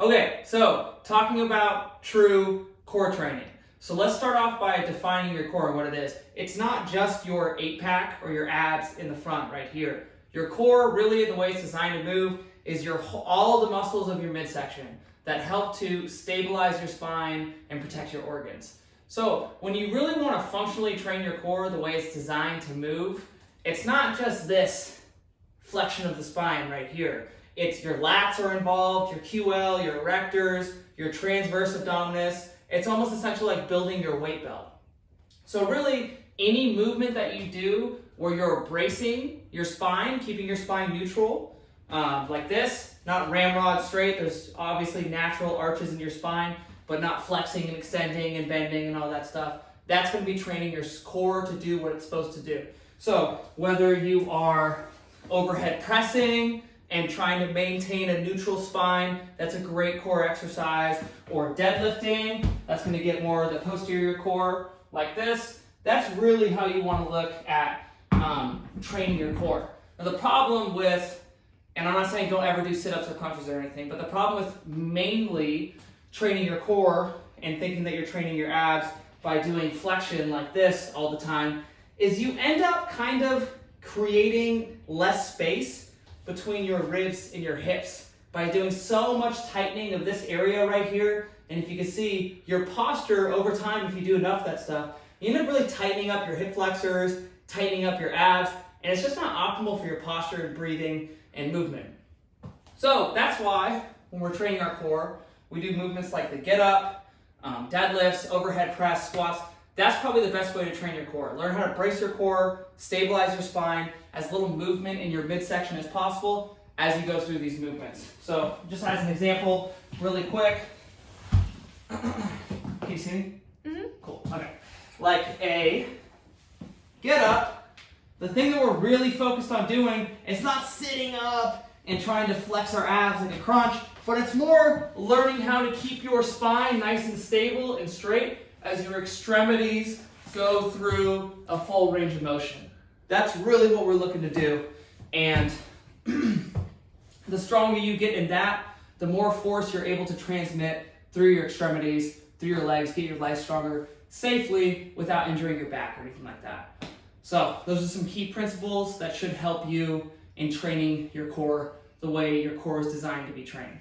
Okay, so talking about true core training. So let's start off by defining your core and what it is. It's not just your 8-pack or your abs in the front right here. Your core, really the way it's designed to move, is all the muscles of your midsection that help to stabilize your spine and protect your organs. So when you really want to functionally train your core the way it's designed to move, it's not just this flexion of the spine right here. It's your lats are involved, your QL, your erectors, your transverse abdominis. It's almost essentially like building your weight belt. So really, any movement that you do where you're bracing your spine, keeping your spine neutral, like this, not ramrod straight, there's obviously natural arches in your spine, but not flexing and extending and bending and all that stuff. That's going to be training your core to do what it's supposed to do. So whether you are overhead pressing and trying to maintain a neutral spine, that's a great core exercise, or deadlifting, that's going to get more of the posterior core like this. That's really how you want to look at training your core. Now the problem with, and I'm not saying don't ever do sit-ups or crunches or anything, but the problem with mainly training your core and thinking that you're training your abs by doing flexion like this all the time is you end up kind of creating less space between your ribs and your hips by doing so much tightening of this area right here. And if you can see your posture over time, if you do enough of that stuff, you end up really tightening up your hip flexors, tightening up your abs, and it's just not optimal for your posture and breathing and movement. So that's why when we're training our core, we do movements like the get up, deadlifts, overhead press, squats. That's probably the best way to train your core. Learn how to brace your core, stabilize your spine, as little movement in your midsection as possible as you go through these movements. So just as an example, really quick. Can you see me? Mm-hmm. Cool, okay. Like a get up, the thing that we're really focused on doing is not sitting up and trying to flex our abs like a crunch, but it's more learning how to keep your spine nice and stable and straight as your extremities go through a full range of motion. That's really what we're looking to do. And the stronger you get in that, the more force you're able to transmit through your extremities, through your legs, get your legs stronger safely without injuring your back or anything like that. So those are some key principles that should help you in training your core the way your core is designed to be trained.